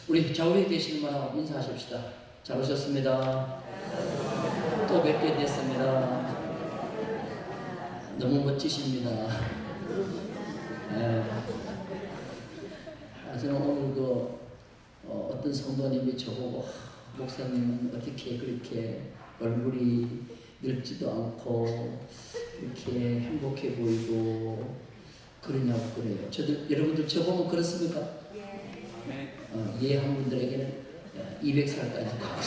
우리 좌우에 계시는 분하고 인사하십시다. 잘 오셨습니다. 또 뵙게 됐습니다. 너무 멋지십니다. 네. 저는 오늘 어떤 성도님이 저보고 목사님은 어떻게 그렇게 얼굴이 늙지도 않고 이렇게 행복해 보이고 그러냐고 그래요. 여러분들 저보면 그렇습니까? 이해한 분들에게는 200살까지 가고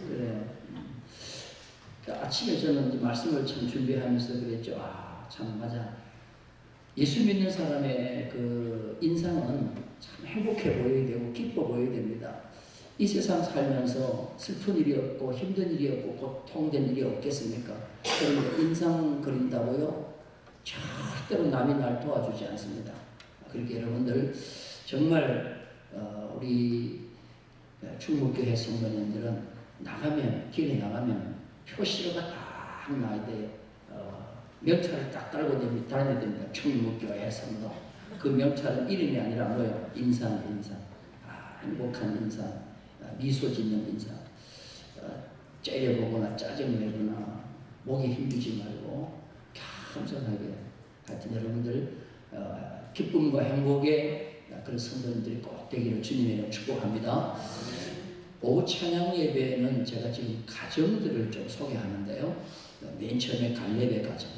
그래요. 아침에 저는 이제 말씀을 참 준비하면서 그랬죠. 참 맞아. 예수 믿는 사람의 그 인상은 참 행복해 보여야 되고 기뻐 보여야 됩니다. 이 세상 살면서 슬픈 일이 없고 힘든 일이 없고 고통된 일이 없겠습니까? 그런데 인상 그린다고요? 절대로 남이 날 도와주지 않습니다. 그렇게 여러분들 정말 우리 충북교회 성도님들은 길에 나가면 표시가 딱 나야 돼요. 명찰을 딱 달고 다녀야 됩니다. 충북교회 성도. 그 명찰은 이름이 아니라 뭐예요? 인상. 행복한 인상, 미소 짓는 인상. 째려보거나 짜증내거나 목이 힘들지 말고 겸손하게 하여튼 여러분들 기쁨과 행복의 그런 성도님들이 꼭 되기를 주님의 이름으로 축복합니다. 오후 찬양 예배는 제가 지금 가정들을 좀 소개하는데요. 맨 처음에 갈렙의 가정,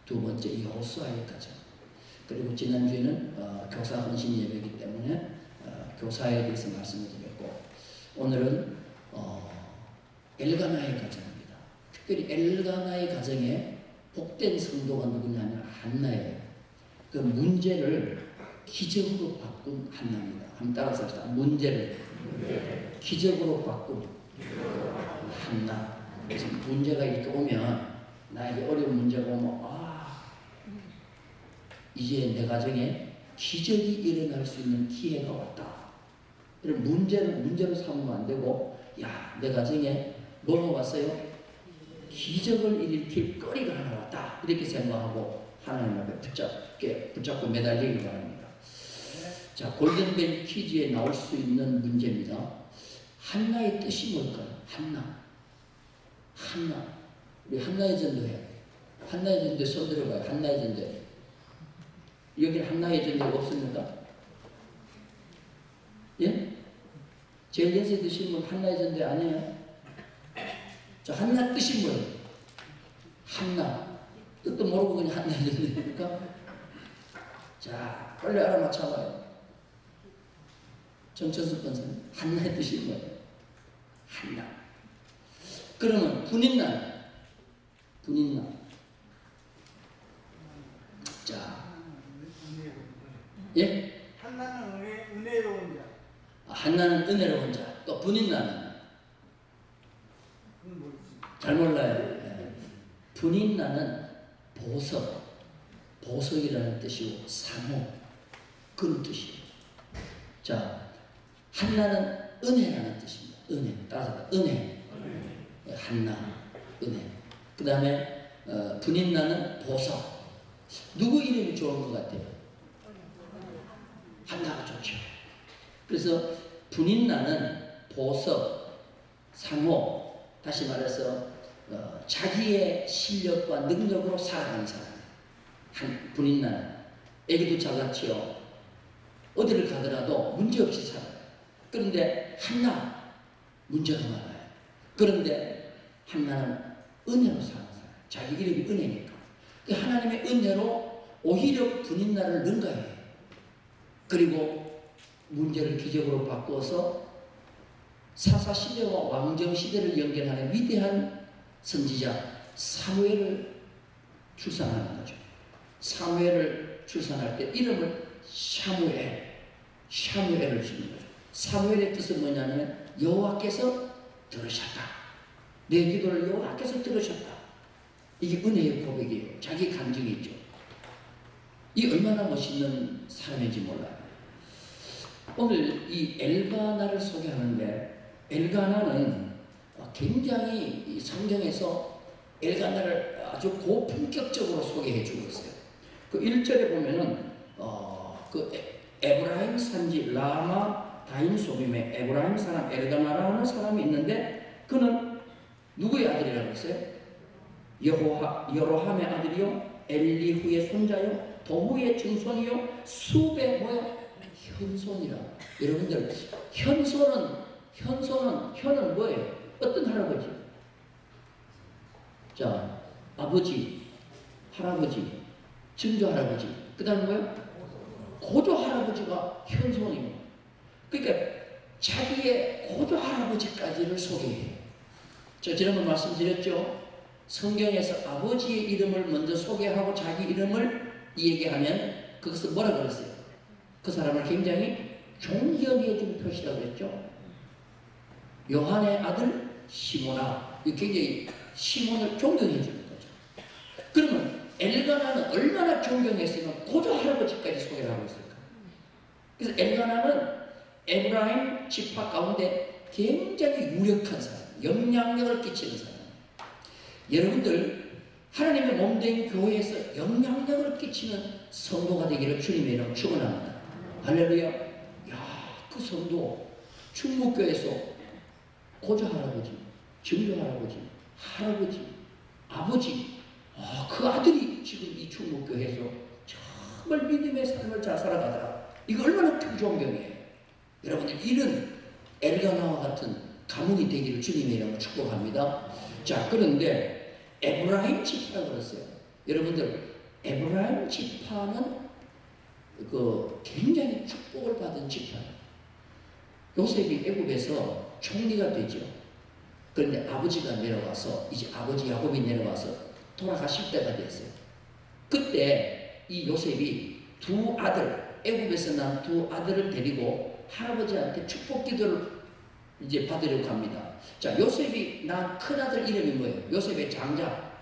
두 번째 여호수아의 가정, 그리고 지난주에는 교사 헌신 예배이기 때문에 교사에 대해서 말씀을 드렸고, 오늘은 엘가나의 가정입니다. 특별히 엘가나의 가정에 복된 성도가 누구냐면 한나예요. 그 문제를 기적으로 바꾼 한나입니다. 한번 따라서 합시다. 문제를 기적으로 바꾼 한나. 그래서 문제가 이렇게 오면, 나에게 어려운 문제가 오면 이제 내 가정에 기적이 일어날 수 있는 기회가 왔다. 이런 문제로 삼으면 안 되고, 내 가정에 뭐가 왔어요? 기적을 일으킬 거리가 하나 왔다. 이렇게 생각하고 하나님 앞에 붙잡고 매달리기 바랍니다. 자, 골든벨 퀴즈에 나올 수 있는 문제입니다. 한나의 뜻이 뭘까요? 한나. 우리 한나의 전도회. 한나의 전도회 손 들어봐요. 한나의 전도회. 여기 한나의 전도회가 없습니까? 예? 제일 연세 드신 분 한나의 전도회 아니에요? 자, 한나 뜻이 뭐예요? 한나. 뜻도 모르고 그냥 한나의 전도회입니까? 자, 빨리 알아맞혀봐요. 정천수 권사님, 한나의 뜻이 뭐예요? 한나. 그러면 분인난. 자, 예? 한나는 은혜로운 자. 한나는 은혜로운 자. 또 분인난은? 그건 모르지. 잘 몰라요. 예. 분인난은 보석이라는 뜻이고 상호, 그런 뜻이에요. 자, 한나는 은혜라는 뜻입니다. 은혜. 따라서 은혜. 한나, 은혜. 그 다음에 분인나는 보석. 누구 이름이 좋은 것 같아요? 한나가 좋죠. 그래서 분인나는 보석, 상호, 다시 말해서 자기의 실력과 능력으로 살아가는 사람. 분인나는 애기도 잘 낳지요. 어디를 가더라도 문제없이 살아요. 그런데 한나 문제가 많아요. 그런데 한나는 은혜로 사는 사람. 자기 이름이 은혜니까. 하나님의 은혜로 오히려 분인나를 능가해요. 그리고 문제를 기적으로 바꾸어서 사사시대와 왕정시대를 연결하는 위대한 선지자 사무엘을 출산하는 거죠. 사무엘을 출산할 때 이름을 샤무엘을 지는 거죠. 사무엘의 뜻은 뭐냐면 여호와께서 들으셨다. 내 기도를 여호와께서 들으셨다. 이게 은혜의 고백이에요. 자기 감정이 있죠. 이 얼마나 멋있는 사람인지 몰라요. 오늘 이 엘가나를 소개하는데, 엘가나는 굉장히 성경에서 엘가나를 아주 고품격적으로 소개해 주고 있어요. 그 1절에 보면은 에브라임 산지 라마 다임소빔에 에브라임 사람 엘가나라는 사람이 있는데 그는 누구의 아들이라고 했어요? 여로함의 아들이요, 엘리후의 손자요, 도후의 증손이요, 수배 뭐요? 현손이라. 여러분들 현은 뭐예요? 어떤 할아버지? 자, 아버지, 할아버지, 증조 할아버지, 그 다음에 뭐예요? 고조 할아버지가 현손이에요. 그러니까 자기의 고조 할아버지까지를 소개해요. 저 지난번 말씀드렸죠. 성경에서 아버지의 이름을 먼저 소개하고 자기 이름을 얘기하면 그것을 뭐라 그랬어요? 그 사람을 굉장히 존경해 준 표시라고 그랬죠. 요한의 아들 시몬아, 굉장히 시몬을 존경해 주는 거죠. 그러면 엘가나는 얼마나 존경했으면 고조 할아버지까지 소개를 하고 있을까? 그래서 엘가나는 에브라임 지파 가운데 굉장히 유력한 사람, 영향력을 끼치는 사람. 여러분들 하나님의 몸된 교회에서 영향력을 끼치는 성도가 되기를 주님의 이름으로 축원합니다. 할렐루야. 야, 그 성도 충무교에서 고조 할아버지, 증조 할아버지, 할아버지, 아버지, 그 아들이 지금 이 충무교회에서 정말 믿음의 삶을 잘 살아가더라. 이거 얼마나 큰 존경이에요. 여러분들 이런 엘가나와 같은 가문이 되기를 주님의 이름으로 축복합니다. 자, 그런데 에브라임 지파라고 그랬어요. 여러분들 에브라임 지파는 굉장히 축복을 받은 지파예요. 요셉이 애굽에서 총리가 되죠. 그런데 아버지가 내려와서 이제 아버지 야곱이 내려와서 돌아가실 때가 됐어요. 그때 이 요셉이 두 아들, 애굽에서 난 두 아들을 데리고 할아버지한테 축복 기도를 이제 받으려고 합니다. 자, 요셉이 난 큰아들 이름이 뭐예요? 요셉의 장자.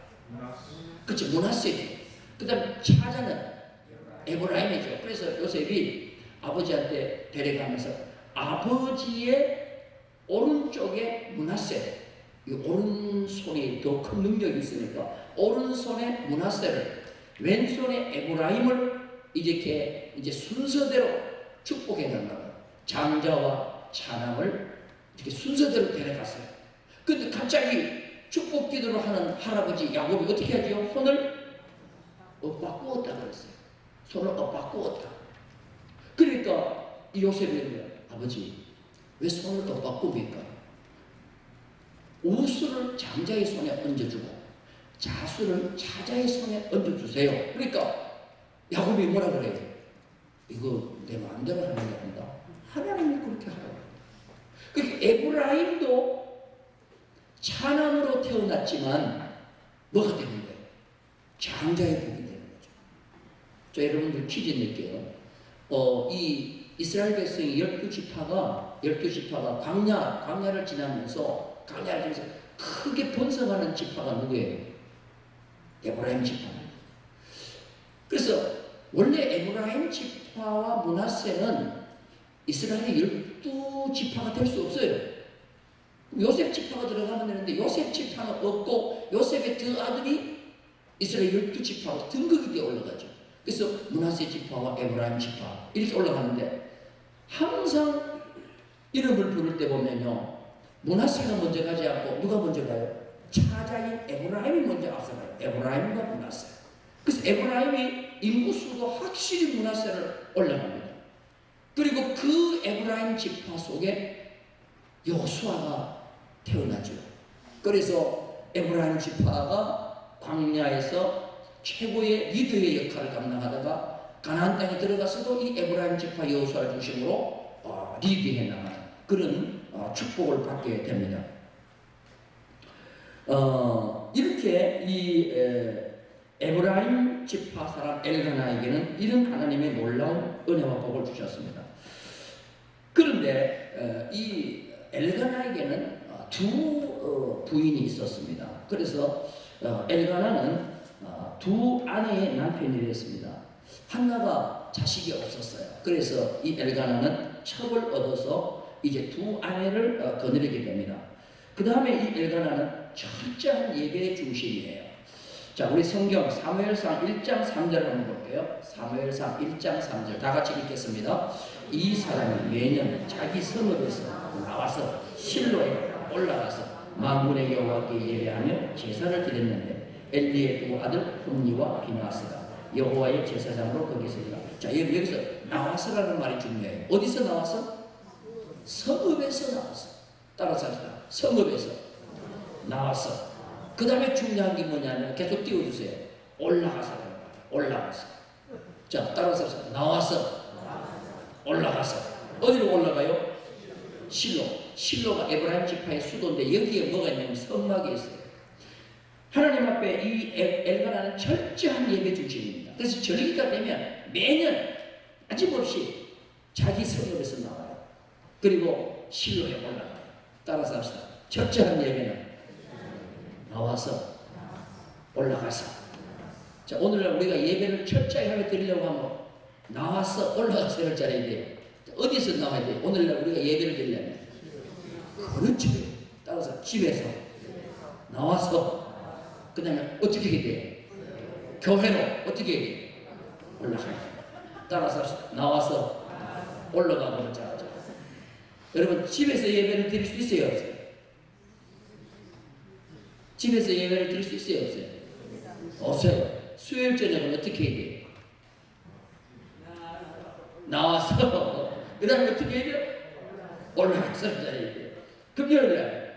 그치, 므낫세. 그 다음에 차자는 에브라임이죠. 그래서 요셉이 아버지한테 데려가면서 아버지의 오른쪽에 므낫세, 이 오른손이 더 큰 능력이 있으니까 오른손에 므낫세를, 왼손에 에브라임을 이렇게 이제 순서대로 축복해 달라고 장자와 차남을 이렇게 순서대로 데려갔어요. 근데 갑자기 축복 기도를 하는 할아버지 야곱이 어떻게 하죠? 손을 엇바꾸었다 그랬어요. 손을 엇바꾸었다. 그러니까 이 요셉이 아버지 왜 손을 엇바꿉니까? 우수를 장자의 손에 얹어주고 자수를 차자의 손에 얹어주세요. 그러니까 야곱이 뭐라 그래요? 이거 내 마음대로 하는 게 아니다. 하나님이 그렇게 하라고. 그러니까 에브라임도 차남으로 태어났지만 뭐가 되는 거예요? 장자의 복이 되는 거죠. 자, 여러분들 퀴즈 낼게요. 이 이스라엘 백성이 12지파가 광야를 지나면서 크게 번성하는 지파가 누구예요? 에브라임 지파입니다. 그래서 원래 에브라임 지파와 므낫세는 이스라엘의 12지파가 될 수 없어요. 요셉 지파가 들어가면 되는데 요셉 지파는 없고 요셉의 두 아들이 이스라엘 12지파로 등극이 되어 올라가죠. 그래서 므낫세 지파와 에브라임 지파 이렇게 올라가는데 항상 이름을 부를 때 보면요, 므낫세가 먼저 가지 않고 누가 먼저 가요? 차자인 에브라임이 먼저 앞서가요. 에브라임과 므낫세. 그래서 에브라임이 인구수도 확실히 므낫세를 올라갑니다. 그리고 그 에브라임 지파 속에 여호수아가 태어나죠. 그래서 에브라임 지파가 광야에서 최고의 리더의 역할을 감당하다가 가나안 땅에 들어가서도 이 에브라임 지파 여호수아를 중심으로 리드해 나가는 그런 축복을 받게 됩니다. 이렇게 이 에브라임 지파 사람 엘가나에게는 이런 하나님의 놀라운 은혜와 복을 주셨습니다. 그런데 이 엘가나에게는 두 부인이 있었습니다. 그래서 엘가나는 두 아내의 남편이 되었습니다. 하나가 자식이 없었어요. 그래서 이 엘가나는 첩을 얻어서 이제 두 아내를 거느리게 됩니다. 그 다음에 이 엘가나는 철저한 예배의 중심이에요. 자, 우리 성경 사무엘상 1장 3절 한번 볼게요. 사무엘상 1장 3절 다 같이 읽겠습니다. 이 사람은 매년 자기 성읍에서 나와서 실로에 올라가서 만군의 여호와께 예배하며 제사를 드렸는데 엘리의 두 아들 홈니와 비나스가 여호와의 제사장으로 거기 있습니다. 자, 여기서 나와서라는 말이 중요해요. 어디서 나와서? 성읍에서 나왔어. 따라서 합시다. 성읍에서 나왔어. 그 다음에 중요한 게 뭐냐면 계속 띄워주세요. 올라가서. 자, 따라서 합시다. 나와서. 올라가서. 어디로 올라가요? 실로. 실로가 에브라임 지파의 수도인데 여기에 뭐가 있냐면 성막이 있어요. 하나님 앞에 이 엘가나는 철저한 예배 중심입니다. 그래서 절기가 되면 매년 아침없이 자기 성읍에서 나와요. 그리고 실로에 올라가요. 따라서 합시다. 철저한 예배는 나와서 올라가서. 자, 오늘날 우리가 예배를 철저히 하며 드리려고 하면 나와서 올라가서 할 자리에 돼요. 어디서 나와야 돼요? 오늘날 우리가 예배를 드리려면 그렇죠. 따라서 집에서 나와서 그 다음에 어떻게 해야 돼요? 교회로 어떻게 해야 돼요? 올라가요. 따라서 나와서 올라가고 자. 여러분 집에서 예배를 드릴 수 있어요? 없어요? 집에서 예배를 드릴 수 있어요? 없어요? 없어요. 수요일 저녁은 어떻게 해야 돼요? 나와서 그 다음에 어떻게 해야 돼요? 올라가서 할 자리에 돼요. 금요일에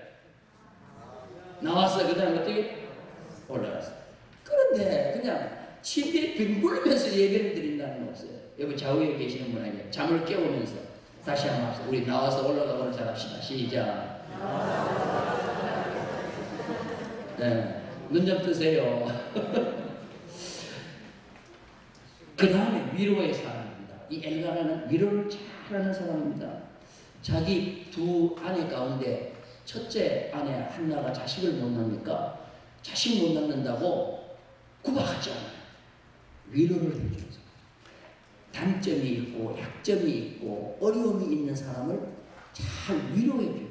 나와서 그 다음에 어떻게 올라갔어. 그런데 그냥 침대에 뒹굴면서 예배를 드린다는 건 없어요. 여기 좌우에 계시는 분에게 잠을 깨우면서 다시 한번 합시다. 우리 나와서 올라가고는 잘합시다. 시작. 네, 눈 좀 뜨세요. 그 다음에 위로의 사람입니다. 이 엘가나는 위로를 잘하는 사람입니다. 자기 두 아내 가운데 첫째 아내 한나가 자식을 못 낳으니까 자식 못 낳는다고 구박하지 않아요. 위로를 해주는 사람. 단점이 있고 약점이 있고 어려움이 있는 사람을 잘 위로해줘요.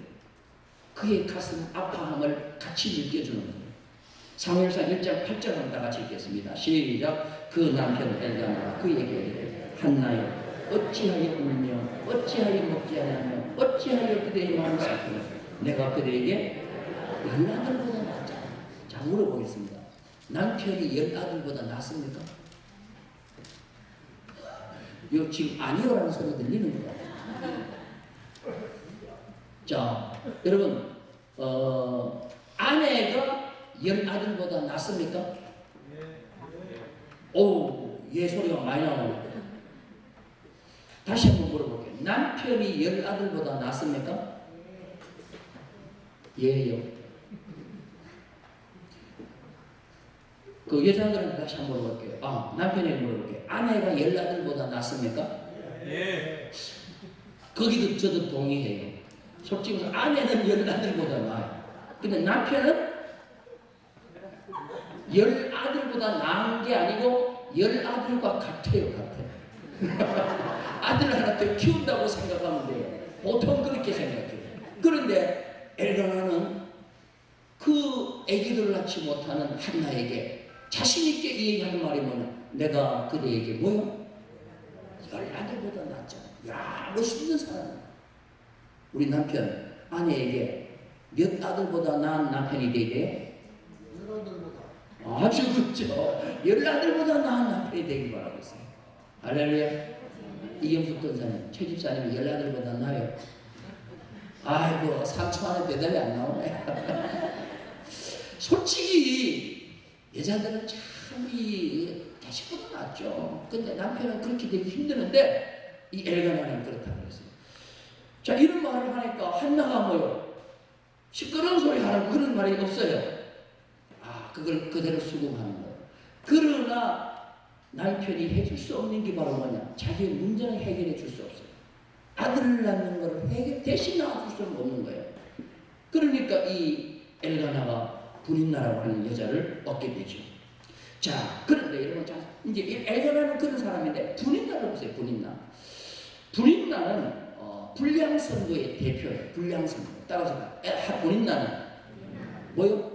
그의 가슴 아파함을 같이 느껴주는 거예요. 사무엘상 1장 8절 한번 다 같이 읽겠습니다. 시작. 그 남편 엘가나가 그에게 한나여 어찌하여 울며 어찌하여 먹지 아니하며 어찌하여 그대의 마음을 살피며 내가 그대에게 열 아들보다 낫잖아. 자, 물어보겠습니다. 남편이 열 아들보다 낫습니까? 요 지금 아니요라는 소리 들리는 거야. 자, 여러분 아내가 열 아들보다 낫습니까? 오, 예 소리가 많이 나오네. 다시 한번 물어볼게요. 남편이 열 아들보다 낫습니까? 예요. 그 여자들한테 다시 한번 물어볼게요. 남편에게 물어볼게요. 아내가 열 아들보다 낫습니까? 예. 거기도 저도 동의해요. 솔직히 말해서 아내는 열 아들보다 나아요. 근데 남편은 열 아들보다 나은 게 아니고 열 아들과 같아요. 아들 하나 더 키운다고 생각하면 돼요. 보통 그렇게 생각해요. 그런데 엘가나는 그 아기를 낳지 못하는 한나에게 자신있게 얘기하는 말이 뭐냐? 내가 그대에게 뭐요? 열 아들보다 낫잖아. 야, 멋있는 사람. 우리 남편 아내에게 몇 아들보다 나은 남편이 되게 아주 그렇죠. 열 아들보다 나은 남편이 되길 바라고 있어요. 할렐루야. 이경숙 권사님, 최 집사님이 열 아들보다 나아요. 아이고 3초 안에 배달이 안 나오네. 솔직히 여자들은 참 이 자식보다 낫죠. 근데 남편은 그렇게 되기 힘드는데 이 엘가나는 그렇다고 그랬어요. 자, 이런 말을 하니까 한나가 뭐요? 시끄러운 소리 하라고 그런 말이 없어요. 그걸 그대로 수긍하는 거예요. 그러나 남편이 해줄 수 없는 게 바로 뭐냐? 자기의 문제는 해결해 줄 수 없어요. 아들을 낳는 것을 대신 낳아줄 수는 없는 거예요. 그러니까 이 엘가나가 분인나라고 하는 여자를 얻게 되죠. 자, 그런데 여러분, 이제 엘가나는 그런 사람인데 분인나를 보세요. 분인나는 불량선거의 대표예요. 불량선거. 따라서 분인나는 뭐요?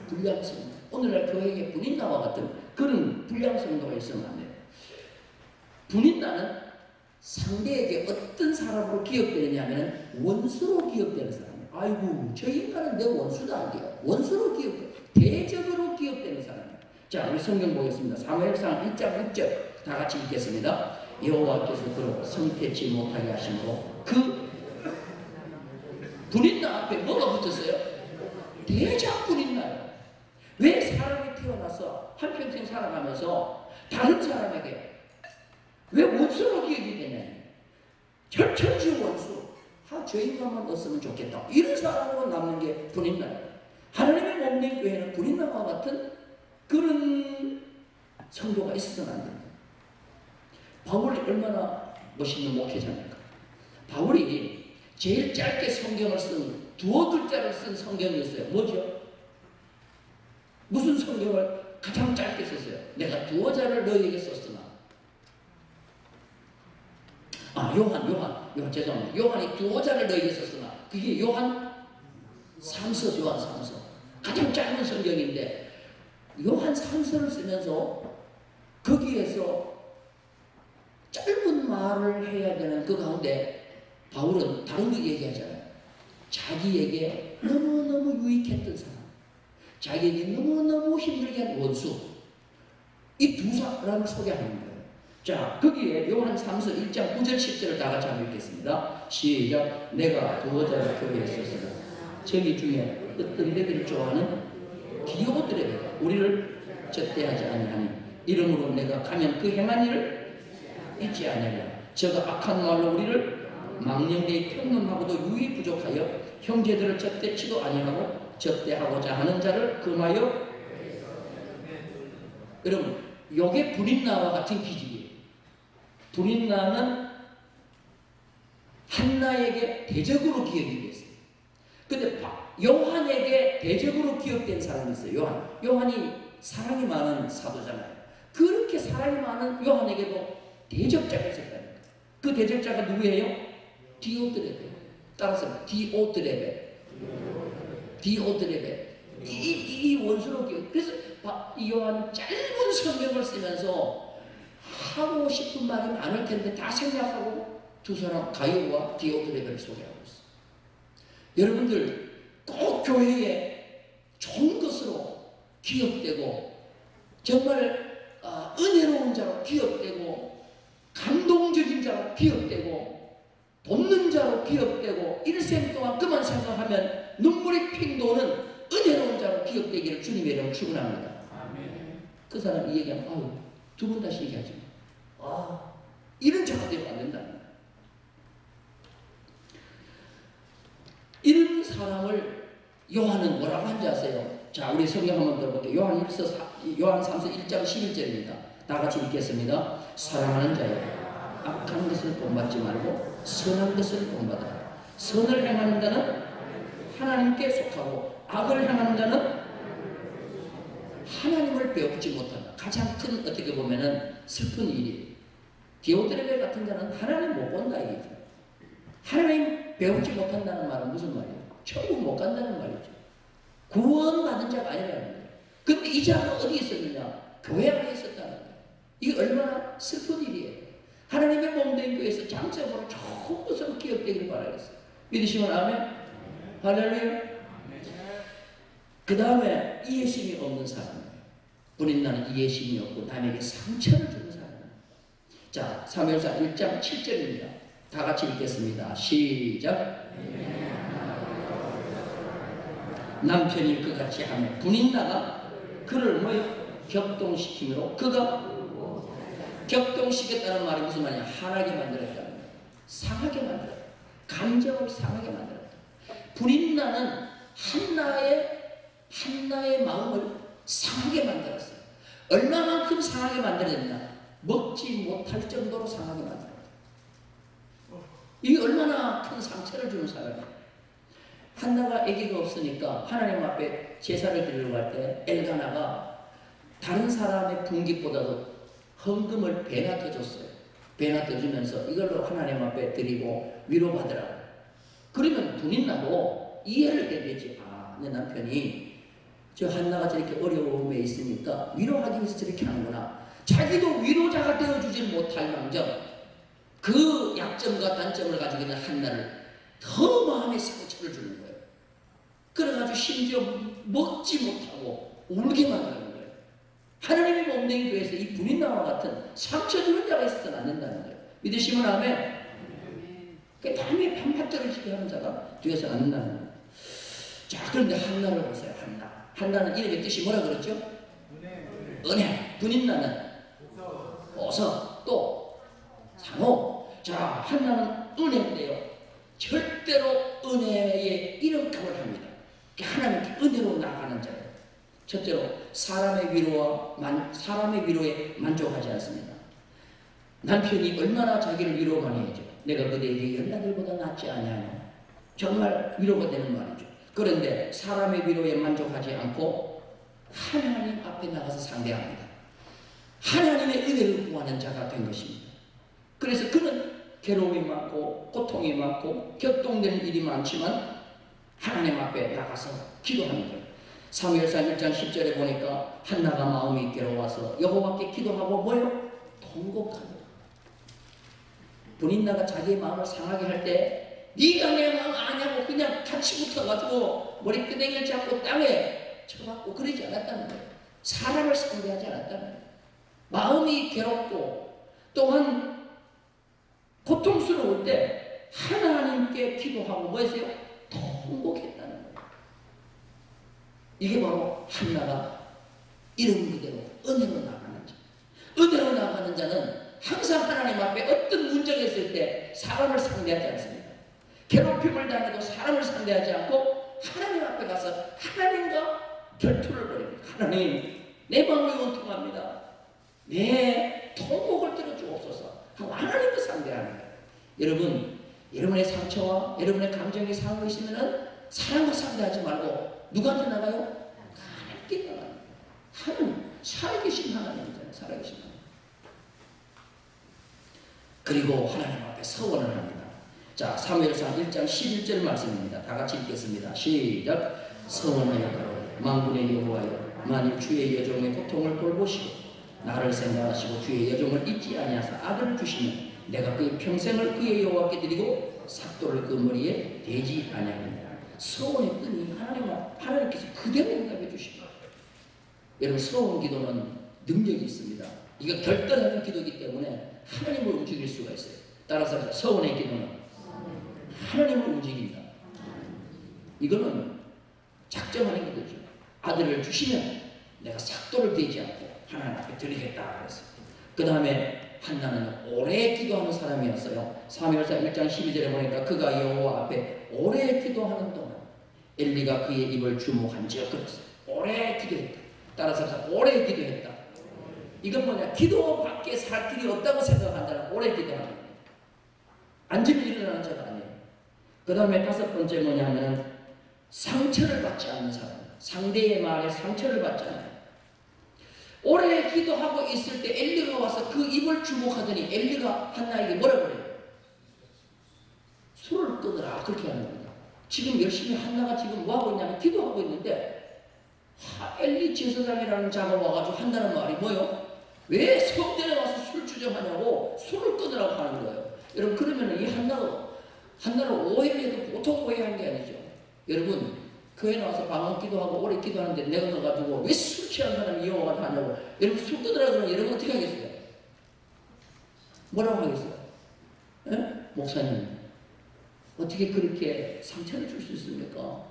불량선거. 오늘날 교회에 분인나와 같은 그런 불량 성도가 있으면 안 돼요. 분인나는 상대에게 어떤 사람으로 기억되느냐 하면 원수로 기억되는 사람이에요. 아이고 저 인간은 내 원수다. 이게요. 원수로 기억돼. 대적으로 기억되는 사람이에요. 자, 우리 성경 보겠습니다. 사무엘상 1장 6절 다 같이 읽겠습니다. 여호와께서 그로 성패치 못하게 하시고 그 분인나 앞에 뭐가 붙었어요? 대적 분인나요. 왜 사람이 태어나서 한평생 살아가면서 다른 사람에게 왜 원수로 기억이 되냐? 철천지 원수. 저 인간만 없으면 좋겠다. 이런 사람으로 남는 게 분인나예요. 하나님의 몸된 교회는 분인나와 같은 그런 성도가 있어서는 안 됩니다. 바울이 얼마나 멋있는 목회자입니까? 바울이 제일 짧게 성경을 쓴 두어 글자를 쓴 성경이 있어요. 뭐죠? 무슨 성경을 가장 짧게 썼어요? 내가 두어 자를 너희에게 썼으나. 요한 죄송합니다. 요한이 두어 자를 너희에게 썼으나 그게 요한 3서, 요한 3서. 가장 짧은 성경인데 요한 3서를 쓰면서 거기에서 짧은 말을 해야 되는 그 가운데 바울은 다른 거 얘기하잖아요. 자기에게 너무너무 유익했던 사람, 자기에게 너무너무 힘들게 한 원수, 이 두 사람을 소개하는 거예요. 자, 거기에 요한 3서 1장 9절 10절을 다 같이 한번 읽겠습니다. 시작. 내가 두어 자를 교회에 썼으나 저기 중에 어떤 데들을 좋아하는 디오드레베가 우리를 적대하지 아니하니 이러므로 내가 가면 그 행한 일을 잊지 아니하리라. 저가 악한 말로 우리를 망령되이 평론하고도 유이 부족하여 형제들을 적대치도 아니하고 적대하고자 하는 자를 금하여. 여러분, 요게 분인나와 같은 기질이에요. 분인나는 한나에게 대적으로 기억이 됐어요. 근데 요한에게 대적으로 기억된 사람이 있어요. 요한이 사랑이 많은 사도잖아요. 그렇게 사랑이 많은 요한에게도 대적자가 있었다니까. 그 대적자가 누구예요? 디오드레베. 따라서 디오드레베. 이 원수로 기억. 그래서 이 요한은 짧은 성경을 쓰면서 하고 싶은 말이 많을 텐데 다 생략하고 두 사람 가이오와 디오드레베를 소개하고 있어요. 여러분들 꼭 교회에 좋은 것으로 기억되고 정말 은혜로운 자로 기억되고 감동적인 자로 기억되고 돕는 자로 기억되고 일생 동안 그만 생각하면 눈물이 핑 도는 은혜로운 자로 기억되기를 주님의 이름으로 축원합니다. 그 사람이 이 얘기하면 두 번 다시 얘기하지 마. 이런 자가 되면 안 된다는 거야. 이런 사람을 요한은 뭐라고 한지 아세요? 자, 우리 성경 한번 들어볼게요. 요한 3서 1장 11절입니다. 다 같이 읽겠습니다. 사랑하는 자여, 악한 것을 본받지 말고 선한 것을 본받아라. 선을 행하는 자는 하나님께 속하고 악을 행하는 자는 하나님을 배우지 못한다. 가장 큰 어떻게 보면은 슬픈 일이에요. 디오드레베 같은 자는 하나님 못 본다 이거죠. 하나님 배우지 못한다는 말은 무슨 말이에요? 천국 못 간다는 말이죠. 구원받은 자가 아니라는 거예요. 근데 이 자가 어디 있었느냐? 교회 안에 있었다는 거예요. 이게 얼마나 슬픈 일이에요. 하나님의 몸된 교회에서 장점으로 좋은 것으로 기억되기를 바라겠어요. 믿으시면 아멘? 할렐루야. 그 다음에 이해심이 없는 사람이에요. 분인나는 이해심이 없고 남에게 상처를 주는 사람이에요. 자, 사무엘상 1장 7절입니다. 다 같이 읽겠습니다. 시작. 남편이 그같이 하며 분인나가 그를 격동시키므로 그가 격동시켰다는 말이 무슨 말이냐? 화나게 만들었다는 거예요. 상하게 만들었다. 감정을 상하게 만들었다. 분인나는 한나의 마음을 상하게 만들었어요. 얼마만큼 상하게 만들었냐? 먹지 못할 정도로 상하게 만들었다. 이게 얼마나 큰 상처를 주는 사람이에요. 한나가 아기가 없으니까 하나님 앞에 제사를 드리러 갈 때 엘가나가 다른 사람의 분깃보다도 헌금을 배나 더 줬어요. 배나 더 주면서 이걸로 하나님 앞에 드리고 위로받으라고. 그러면 분인나도 이해를 해야 되지. 내 남편이 저 한나가 저렇게 어려움에 있으니까 위로하기 위해서 저렇게 하는구나. 자기도 위로자가 되어주질 못할 망정 그 약점과 단점을 가지고 있는 한나를 더 마음에 상처를 주는 거예요. 그래가지고 심지어 먹지 못하고 울게만 하는 거예요. 하나님의 몸된 교회에서 이 분인나와 같은 상처 주는 자가 있어서는 안 된다는 거예요. 믿으시면 아멘. 그 다음에 반pat 떨어지게 하는 자가 되어서는 안 된다는 거예요. 자, 그런데 한나를 보세요. 한나는 이름의 뜻이 뭐라 그랬죠? 은혜. 분인나는 보석, 또 상호. 자, 한나는 은혜인데요. 절대로 은혜에 이름값을 합니다. 하나님께 은혜로 나가는 자예요. 첫째로 사람의 위로에 만족하지 않습니다. 남편이 얼마나 자기를 위로 많이 해줘. 내가 그대에게 연나들보다 낫지 않냐요. 정말 위로가 되는 말이죠. 그런데 사람의 위로에 만족하지 않고 하나님 앞에 나가서 상대합니다. 하나님의 은혜를 구하는 자가 된 것입니다. 그래서 그는 괴로움이 많고 고통이 많고 격동되는 일이 많지만 하나님 앞에 나가서 기도하는 거예요. 사무엘상 1장 10절에 보니까 한나가 마음이 괴로워서 여호와께 기도하고 뭐요? 통곡합니다. 분인나가 자기의 마음을 상하게 할 때 네가 내 마음 아냐고 그냥 같이 붙어가지고 머리끄댕이를 잡고 땅에 쳐박고 그러지 않았다는 거예요. 사람을 상대하지 않았다는 거예요. 마음이 괴롭고 또한 고통스러울 때 하나님께 기도하고 뭐 했어요? 통곡했다는 거예요. 이게 바로 한나가 이름 그대로 은혜로 나가는 자. 은혜로 나가는 자는 항상 하나님 앞에 어떤 문제가 있을 때 사람을 상대하지 않습니다. 괴롭힘을 당해도 사람을 상대하지 않고 하나님 앞에 가서 하나님과 결투를 벌입니다. 하나님, 내 마음이 원통합니다. 내 통곡을 들어주옵소서 하고 하나님과 상대하는 거예요. 여러분, 여러분의 상처와 여러분의 감정이 상하고 있으면 사람과 상대하지 말고 누구한테 나가요? 하나님께 나가요. 하나님, 살아계신 하나님이잖아요. 살아계신 하나님. 그리고 하나님 앞에 서원을 합니다. 자, 사무엘상 1장 11절 말씀입니다. 다 같이 읽겠습니다. 시작. 서원하여 만군의 여호와여, 만일 주의 여종의 고통을 돌보시고 나를 생각하시고 주의 여종을 잊지 아니하사 아들을 주시면 내가 그의 평생을 그의 여호와께 드리고 삭도를 그 머리에 대지 아니하리라. 서원의 끈이 하나님께서 그대로 응답해 주십니다. 여러분, 서원 기도는 능력이 있습니다. 이거 결단하는 기도이기 때문에 하나님을 움직일 수가 있어요. 따라서 서원의 기도는 하나님을 움직인다. 이거는 작정하는 기도죠. 아들을 주시면 내가 삭도를 대지 않고 하나님 앞에 드리겠다 그랬어요. 그 다음에 한나는 오래 기도하는 사람이었어요. 사무엘상 1장 12절에 보니까 그가 여호와 앞에 오래 기도하는 동안 엘리가 그의 입을 주목한지요 그랬어요. 오래 기도했다. 따라서 오래 기도했다. 이건 뭐냐? 기도밖에 살 길이 없다고 생각한다는 오래 기도하는 거예요. 앉으면 일어나는 자가 아니에요. 그 다음에 다섯 번째 뭐냐면 상처를 받지 않는 사람. 상대의 말에 상처를 받지 않아요. 오래 기도하고 있을 때 엘리가 와서 그 입을 주목하더니 엘리가 한나에게 뭐라 그래요? 술을 끊으라 그렇게 하는 겁니다. 지금 열심히 한나가 지금 뭐하고 있냐면 기도하고 있는데 엘리 제사장이라는 자가 와가지고 한다는 말이 뭐예요? 왜 성전에 와서 술 주정하냐고 술을 끊으라고 하는 거예요. 여러분, 그러면 이 한나를 오해를 해도 보통 오해한 게 아니죠. 여러분, 교회 나와서 방언 기도하고 오래 기도하는데 내가 가가지고 왜 술 취한 사람이 이용하고 하냐고. 여러분, 술 끊으라고 그러면 여러분 어떻게 하겠어요? 뭐라고 하겠어요? 에? 목사님, 어떻게 그렇게 상처를 줄 수 있습니까?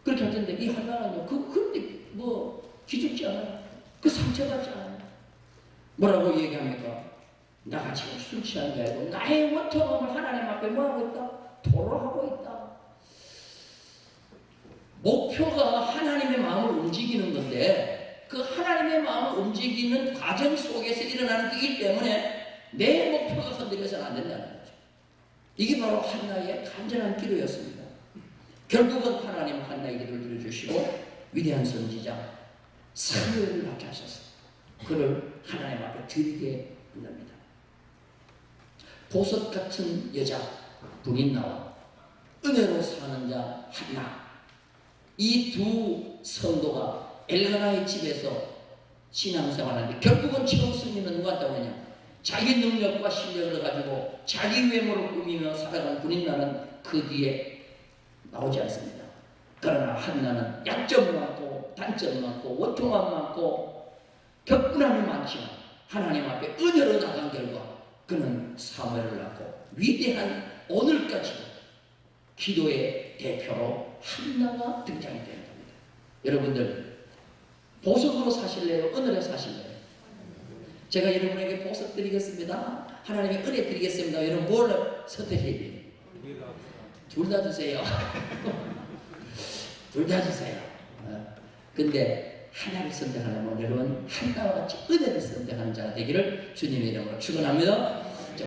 그렇게 할 텐데 이 한나는요, 그런데 기죽지 않아요. 그 상처받지 않아요. 뭐라고 얘기합니까? 나가 지금 술 취한 게 아니고 나의 원통함을 하나님 앞에 뭐하고 있다? 토로하고 있다. 목표가 하나님의 마음을 움직이는 건데 그 하나님의 마음을 움직이는 과정 속에서 일어나는 그 일 때문에 내 목표가 흔들려서는 안 된다는 거죠. 이게 바로 한나의 간절한 기도였습니다. 결국은 하나님은 한나의 기도를 들어주시고 위대한 선지자 사무엘을 낳게 하셨습니다. 그를 하나님 앞에 드리게 합니다. 보석 같은 여자 분인나와 은혜로 사는 자 한나. 이 두 성도가 엘가나의 집에서 신앙생활하는데 결국은 최후 승리는 누구한테 오느냐? 자기 능력과 실력을 가지고 자기 외모를 꾸미며 살아가는 군인나는 그 뒤에 나오지 않습니다. 그러나 한나는 약점이 많고 단점이 많고 원통함이 많고 격분함이 많지만 하나님 앞에 은혜로 나간 결과 그는 사무엘을 낳고 위대한 오늘까지도 기도의 대표로 한나가 등장이 되는 겁니다. 여러분들 보석으로 사실래요? 은혜로 사실래요? 제가 여러분에게 보석 드리겠습니다. 하나님의 은혜 드리겠습니다. 여러분 뭘 선택해야 돼요? 둘 다 주세요. 둘 다 주세요. 근데 하나를 선택하려면 여러분 한나와 같이 은혜를 선택하는 자가 되기를 주님의 이름으로 축원합니다.